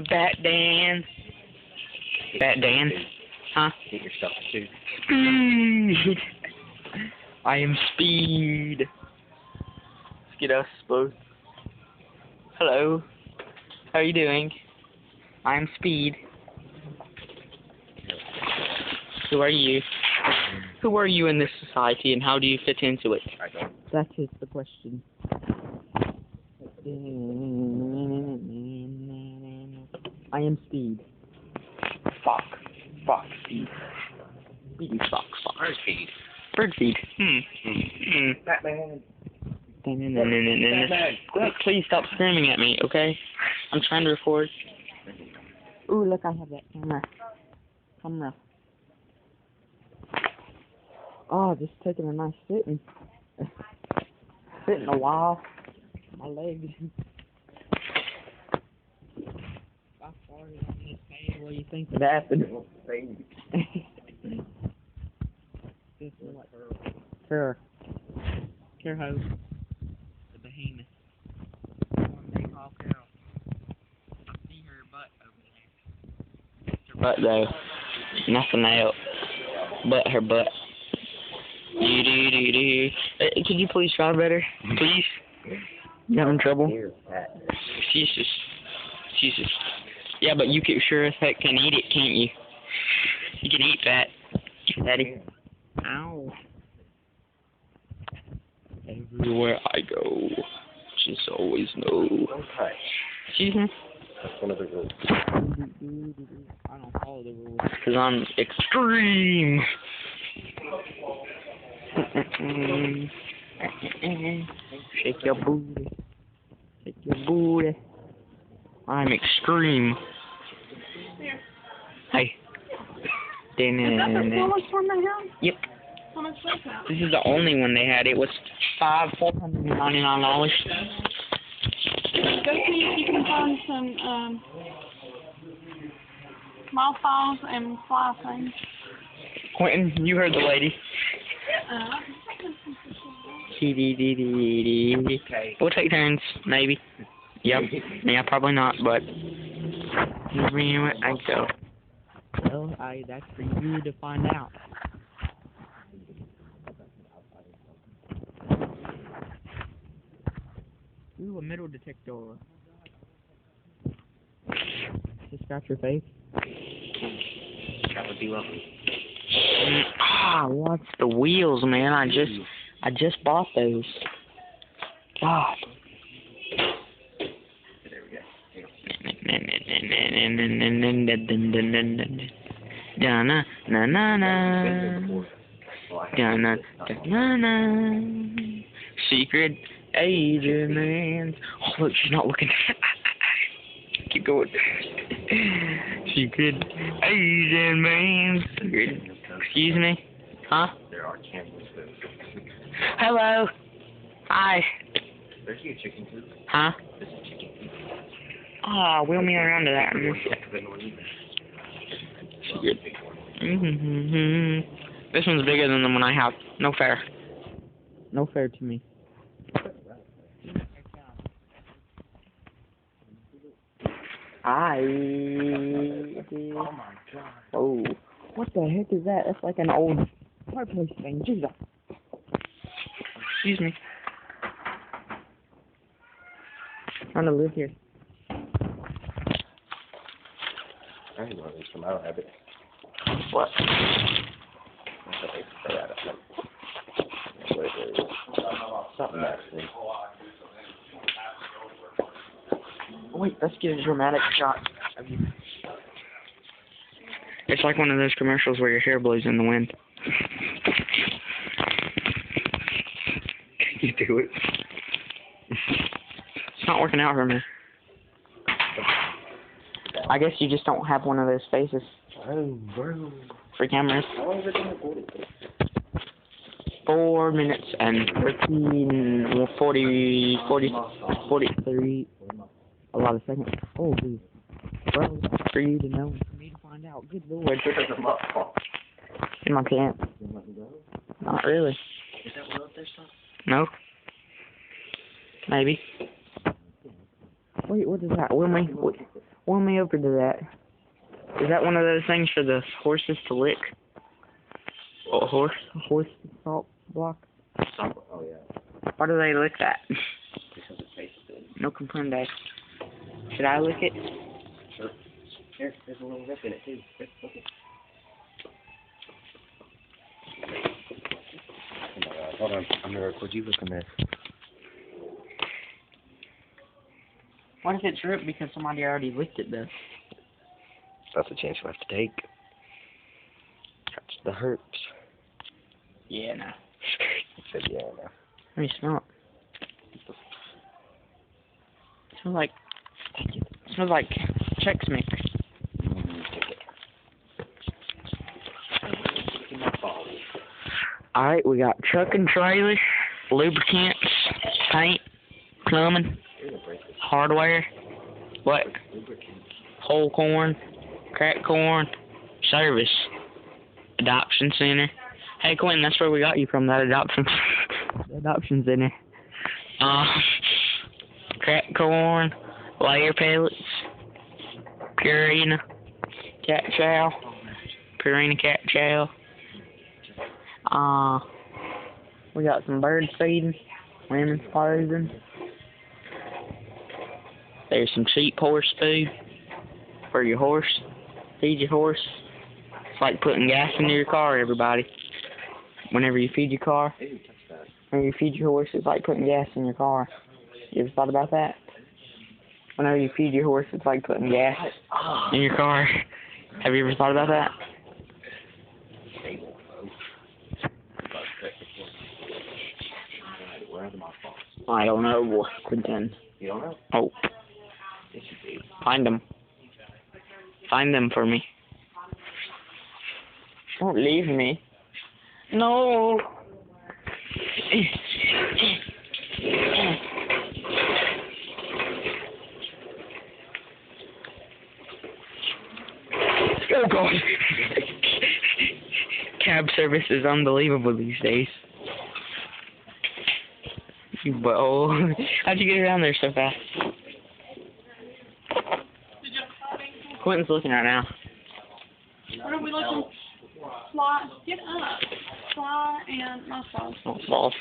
Bat Dan. Bat Dan. Huh? Get your stuff too. Speed. I am Speed. Let's get us both. Hello. How are you doing? I am Speed. Who are you? Who are you in this society, and how do you fit into it? I don't. That is the question. I am Speed. Fox. Fox Speed. Speedy Fox. Fox. Bird feed. Bird feed. Batman. Look, please stop screaming at me, okay? I'm trying to record. Ooh, look, I have that camera. Oh, just taking a nice sitting. Sitting a while. My legs. I farted on this page. What do you think would happen? Her host. The behemoth. One they call Carol. I see her butt over there. Her butt though. Nothing else. But her butt. Could you please try better? Please? You having trouble? Jesus. Yeah, but you can sure as heck can eat it, can't you? You can eat that, Daddy. Ow. Everywhere I go, just always know. Don't touch. Excuse me? That's one of the rules. I don't follow the rules. Because I'm extreme. Shake your booty. Shake your booty. I'm extreme. Hey. Is that the smallest one they have? Yep. How much was that? This is the only one they had. It was $499. Go see if you can find some mothballs and fly things. Quentin, you heard the lady. We'll take turns, maybe. Yep. Yeah, probably not, but I go. Well, that's for you to find out. Ooh, a metal detector. Just scratch your face. That would be lovely. What's the wheels, man? I just bought those. God. There we go. Secret agent man. Oh, look, she's not looking. Keep going. Secret agent man. Excuse me? Huh? There are cameras too. Hello. Hi. There's your chicken coop. Huh? This is chicken coop. Wheel me around to that. Secret. This one's bigger than the one I have. No fair. No fair to me. Oh my god. Oh, what the heck is that? That's like an old fireplace thing. Jesus. Excuse me. I'm trying to live here. I need one of these from my habit. What? Something actually. Wait, let's get a dramatic shot of you. It's like one of those commercials where your hair blows in the wind. Can you do it? It's not working out for me. I guess you just don't have one of those faces Oh, bro. for cameras. How long has it been recorded? 4 minutes and 43. A lot of seconds. Oh, geez. Bro, for you to know, for me to find out. Good lord. In my pants. Not really. Is that what up there, son? No. Maybe. Wait, what is that? Wheel me over to that. Is that one of those things for the horses to lick? Oh, horse salt block? Oh, yeah. Why do they lick that? Because it tastes good. No comprende. Should I lick it? Sure. Here, there's a little rip in it, too. Rip, look it. Hold on. I'm gonna record you looking at this. What if it's ripped because somebody already licked it, though? That's a chance you have to take. Catch the herbs. Yeah, no. I said, yeah, no. Let me smell it. It smells like Chex Mix. Alright, we got truck and trailer, lubricants, paint, plumbing, hardware, what? Whole corn, cracked corn, service, adoption center. Hey Quentin, that's where we got you from, that adoption center. Cracked corn, layer pellets, Purina, cat chow, Purina cat chow. We got some bird feeding, women's clothing. There's some cheap horse food for your horse. Feed your horse. It's like putting gas into your car, everybody. Whenever you feed your car, whenever you feed your horse, it's like putting gas in your car. You ever thought about that? Whenever you feed your horse, it's like putting gas in your car. Have you ever thought about that? I don't know, Quentin. You don't know? Oh. Yes, you do. Find them. Find them for me. Don't leave me. No. Oh God. Cab service is unbelievable these days. Well, how'd you get around there so fast? Quentin's looking right now. What are we looking? Fly. Get up. Fly and muscles. Oh, balls.